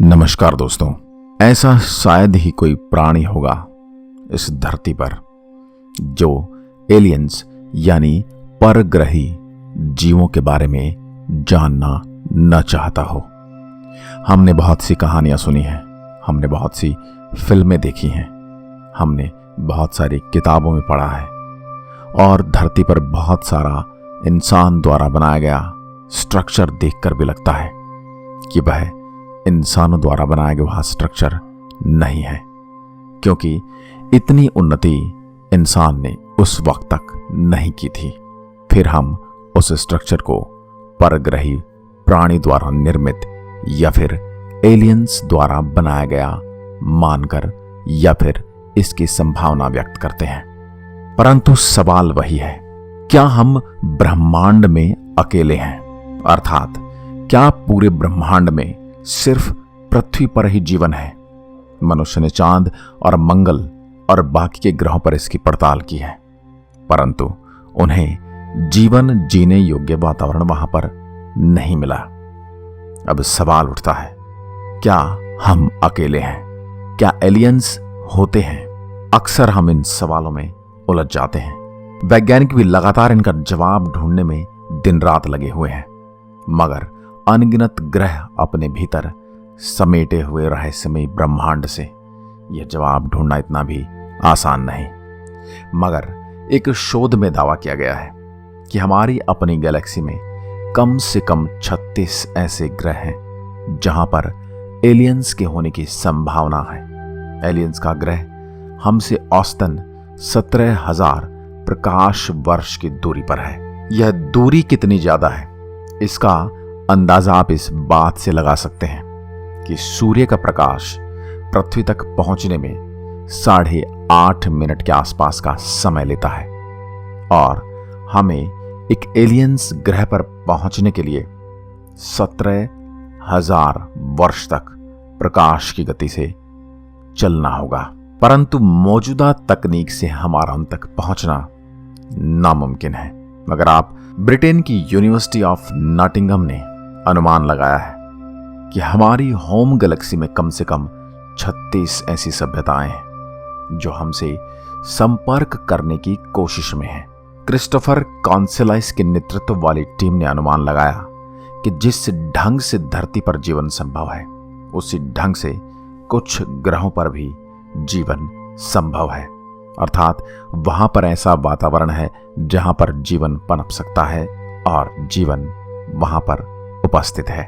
नमस्कार दोस्तों। ऐसा शायद ही कोई प्राणी होगा इस धरती पर जो एलियंस यानी परग्रही जीवों के बारे में जानना न चाहता हो। हमने बहुत सी कहानियां सुनी हैं, हमने बहुत सी फिल्में देखी हैं, हमने बहुत सारी किताबों में पढ़ा है और धरती पर बहुत सारा इंसान द्वारा बनाया गया स्ट्रक्चर देखकर भी लगता है कि वह इंसानों द्वारा बनाया गया वह स्ट्रक्चर नहीं है, क्योंकि इतनी उन्नति इंसान ने उस वक्त तक नहीं की थी। फिर हम उस स्ट्रक्चर को परग्रही प्राणी द्वारा निर्मित या फिर एलियंस द्वारा बनाया गया मानकर या फिर इसकी संभावना व्यक्त करते हैं। परंतु सवाल वही है, क्या हम ब्रह्मांड में अकेले हैं? अर्थात क्या पूरे ब्रह्मांड में सिर्फ पृथ्वी पर ही जीवन है? मनुष्य ने चांद और मंगल और बाकी के ग्रहों पर इसकी पड़ताल की है, परंतु उन्हें जीवन जीने योग्य वातावरण वहां पर नहीं मिला। अब सवाल उठता है, क्या हम अकेले हैं? क्या एलियंस होते हैं? अक्सर हम इन सवालों में उलझ जाते हैं। वैज्ञानिक भी लगातार इनका जवाब ढूंढने में दिन रात लगे हुए हैं, मगर अनगिनत ग्रह अपने भीतर समेटे हुए रहस्यमय ब्रह्मांड से यह जवाब ढूंढना इतना भी आसान नहीं। मगर एक शोध में दावा किया गया है कि हमारी अपनी गैलेक्सी में कम से कम 36 ऐसे ग्रह हैं जहां पर एलियंस के होने की संभावना है। एलियंस का ग्रह हमसे औसतन 17,000 प्रकाश वर्ष की दूरी पर है। यह दूरी कितनी ज्यादा है इसका अंदाजा आप इस बात से लगा सकते हैं कि सूर्य का प्रकाश पृथ्वी तक पहुंचने में 8.5 मिनट के आसपास का समय लेता है और हमें एक एलियंस ग्रह पर पहुंचने के लिए 17,000 वर्ष तक प्रकाश की गति से चलना होगा। परंतु मौजूदा तकनीक से हमारा उन तक पहुंचना नामुमकिन है। मगर आप ब्रिटेन की यूनिवर्सिटी ऑफ नॉटिंघम ने अनुमान लगाया है कि हमारी होम गैलेक्सी में कम से कम 36 ऐसी सभ्यताएं हैं जो हमसे संपर्क करने की कोशिश में हैं। क्रिस्टोफर कॉन्सेलाइस के नेतृत्व वाली टीम ने अनुमान लगाया कि जिस ढंग से धरती पर जीवन संभव है, उसी ढंग से कुछ ग्रहों पर भी जीवन संभव है। अर्थात वहां पर ऐसा वातावरण है जहां पर जीवन पनप सकता है और जीवन वहां पर उपस्थित है।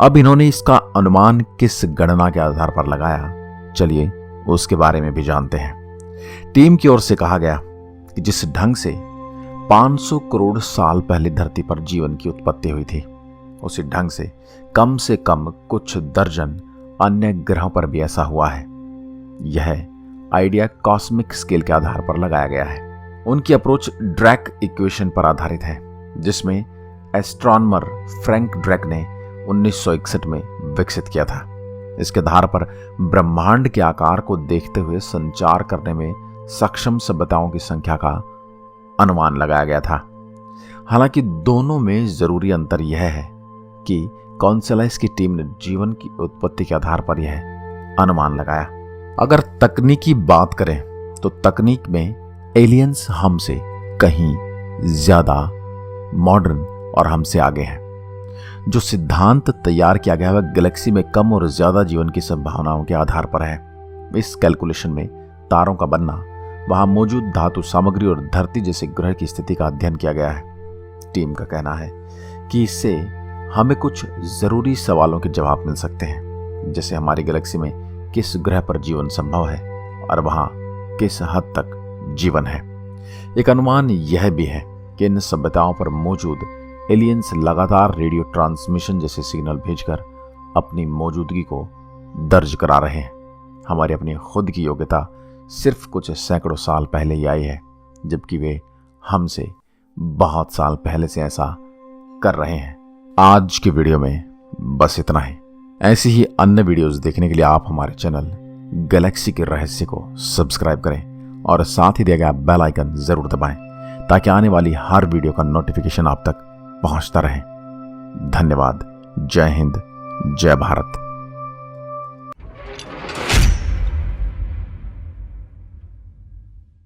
अब इन्होंने इसका अनुमान किस गणना के आधार पर लगाया, चलिए उसके बारे में भी जानते हैं। टीम की ओर से कहा गया कि जिस ढंग से 500 करोड़ साल पहले धरती पर जीवन की उत्पत्ति हुई थी, उसी ढंग से कम कुछ दर्जन अन्य ग्रहों पर भी ऐसा हुआ है। यह आइडिया कॉस्मिक स्केल के आधार पर लगाया गया है। उनकी अप्रोच ड्रैक इक्वेशन पर आधारित है, जिसमें एस्ट्रोनॉमर फ्रैंक ड्रैक ने 1961 में विकसित किया था। इसके आधार पर ब्रह्मांड के आकार को देखते हुए संचार करने में सक्षम सभ्यताओं की संख्या का अनुमान लगाया गया था। हालांकि दोनों में जरूरी अंतर यह है कि कॉन्सेलाइस की टीम ने जीवन की उत्पत्ति के आधार पर यह अनुमान लगाया। अगर तकनीकी बात करें तो तकनीक में एलियंस हमसे कहीं ज्यादा मॉडर्न और हमसे आगे हैं। जो सिद्धांत तैयार किया गया है वह गैलेक्सी में कम और ज्यादा जीवन की संभावनाओं के आधार पर है। इस कैलकुलेशन में तारों का बनना, वहां मौजूद धातु सामग्री और धरती जैसे ग्रह की स्थिति का अध्ययन किया गया है। टीम का कहना है कि इससे हमें कुछ जरूरी सवालों के जवाब मिल सकते हैं, जैसे हमारी गैलेक्सी में किस ग्रह पर जीवन संभव है और वहां किस हद तक जीवन है। एक अनुमान यह भी है कि इन सभ्यताओं पर मौजूद एलियंस लगातार रेडियो ट्रांसमिशन जैसे सिग्नल भेजकर अपनी मौजूदगी को दर्ज करा रहे हैं। हमारी अपनी खुद की योग्यता सिर्फ कुछ सैकड़ों साल पहले ही आई है, जबकि वे हमसे बहुत साल पहले से ऐसा कर रहे हैं। आज की वीडियो में बस इतना ही। ऐसी ही अन्य वीडियोस देखने के लिए आप हमारे चैनल गैलेक्सी के रहस्य को सब्सक्राइब करें और साथ ही दिया गया बेल आइकन जरूर दबाएं ताकि आने वाली हर वीडियो का नोटिफिकेशन आप तक पहुंचता रहे। धन्यवाद। जय हिंद, जय भारत।